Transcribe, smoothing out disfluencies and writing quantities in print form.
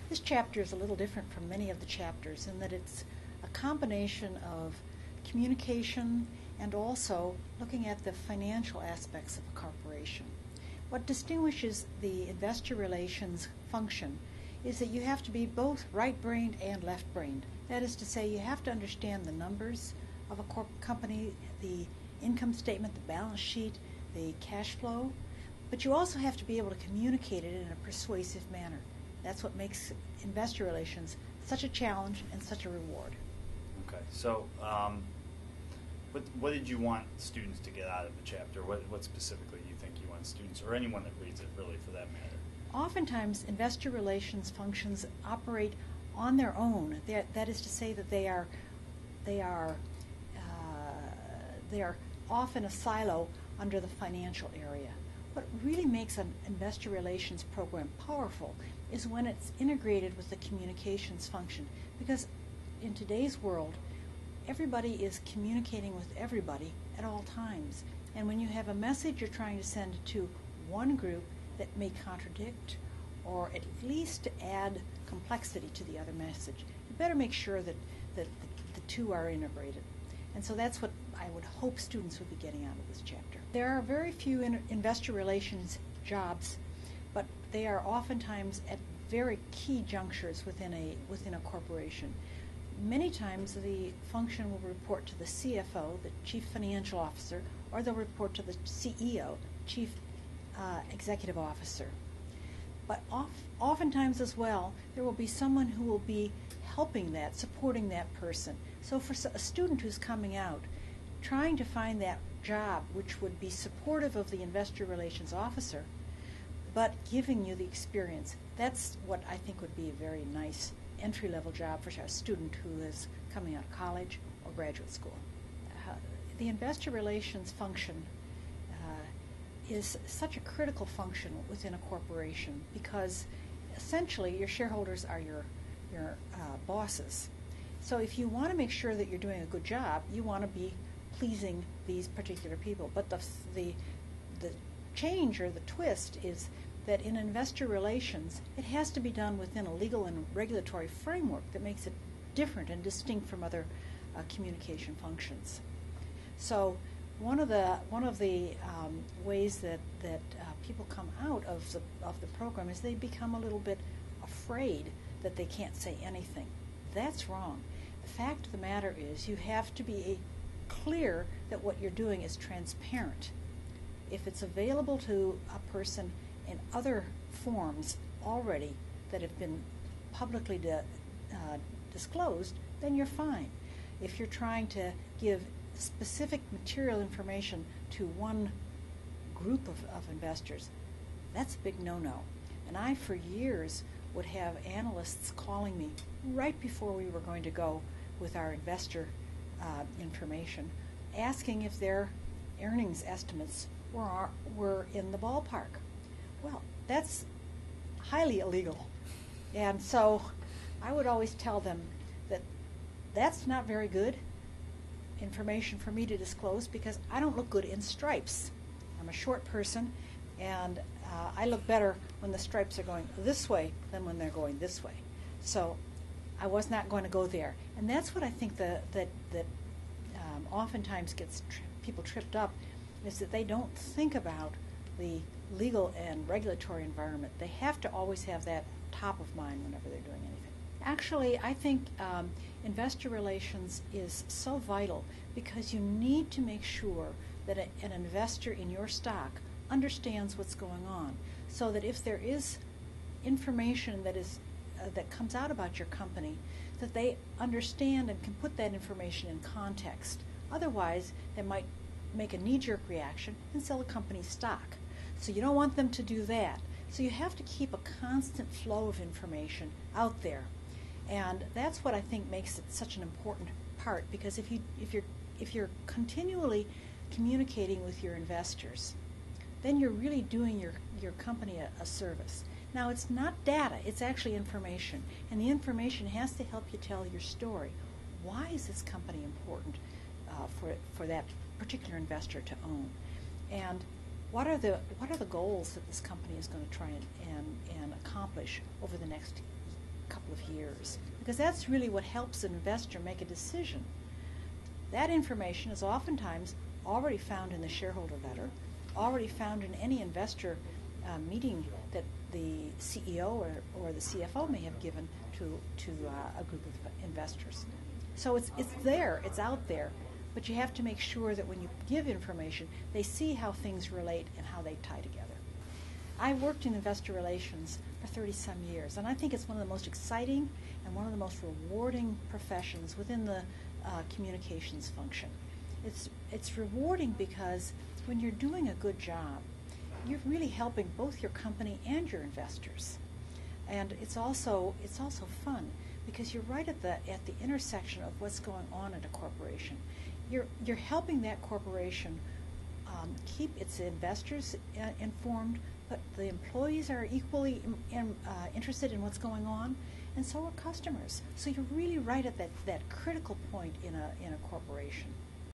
This chapter is a little different from many of the chapters in that it's a combination of communication and also looking at the financial aspects of a corporation. What distinguishes the investor relations function is that you have to be both right-brained and left-brained. That is to say, you have to understand the numbers of a company, the income statement, the balance sheet, the cash flow, but you also have to be able to communicate it in a persuasive manner. That's what makes investor relations such a challenge and such a reward. Okay, so what did you want students to get out of the chapter? What specifically do you think you want students, or anyone that reads it really for that matter? Oftentimes, investor relations functions operate on their own. That is to say that they are often a silo under the financial area. What really makes an investor relations program powerful is when it's integrated with the communications function, because in today's world, everybody is communicating with everybody at all times. And when you have a message you're trying to send to one group that may contradict or at least add complexity to the other message, you better make sure that the two are integrated. And so that's what I would hope students would be getting out of this chapter. There are very few investor relations jobs, but they are oftentimes at very key junctures within a corporation. Many times the function will report to the CFO, the Chief Financial Officer, or they'll report to the CEO, Chief Executive Officer. But oftentimes as well, there will be someone who will be helping that, supporting that person. So for a student who's coming out, trying to find that job which would be supportive of the investor relations officer, but giving you the experience, that's what I think would be a very nice entry-level job for a student who is coming out of college or graduate school. The investor relations function is such a critical function within a corporation because essentially your shareholders are your bosses. So if you want to make sure that you're doing a good job, you want to be pleasing these particular people. But the change or the twist is that in investor relations, it has to be done within a legal and regulatory framework that makes it different and distinct from other communication functions. So one of the ways that people come out of the program is they become a little bit afraid that they can't say anything. That's wrong. The fact of the matter is you have to be clear that what you're doing is transparent. If it's available to a person in other forms already that have been publicly disclosed, then you're fine. If you're trying to give specific material information to one group of investors, that's a big no-no. And I, for years, would have analysts calling me right before we were going to go with our investor information, asking if their earnings estimates were in the ballpark. Well, that's highly illegal. And so I would always tell them that that's not very good information for me to disclose because I don't look good in stripes. I'm a short person, and I look better when the stripes are going this way than when they're going this way. So I was not going to go there. And that's what I think that oftentimes gets people tripped up, is that they don't think about the legal and regulatory environment. They have to always have that top of mind whenever they're doing anything. Actually, I think investor relations is so vital because you need to make sure that an investor in your stock understands what's going on, so that if there is information that comes out about your company, that they understand and can put that information in context. Otherwise, they might make a knee-jerk reaction and sell a company's stock. So you don't want them to do that. So you have to keep a constant flow of information out there. And that's what I think makes it such an important part, because if you're continually communicating with your investors, then you're really doing your company a service. Now, it's not data, it's actually information. And the information has to help you tell your story. Why is this company important for that particular investor to own? And what are the goals that this company is going to try and accomplish over the next couple of years, because that's really what helps an investor make a decision. That information is oftentimes already found in the shareholder letter, already found in any investor meeting that the CEO or the CFO may have given to a group of investors. So it's there, it's out there, but you have to make sure that when you give information, they see how things relate and how they tie together. I worked in investor relations for 30-some years, and I think it's one of the most exciting and one of the most rewarding professions within the communications function. It's rewarding because when you're doing a good job, you're really helping both your company and your investors. And it's also fun because you're right at the intersection of what's going on at a corporation. You're helping that corporation keep its investors informed, but the employees are equally interested in what's going on, and so are customers. So you're really right at that critical point in a corporation.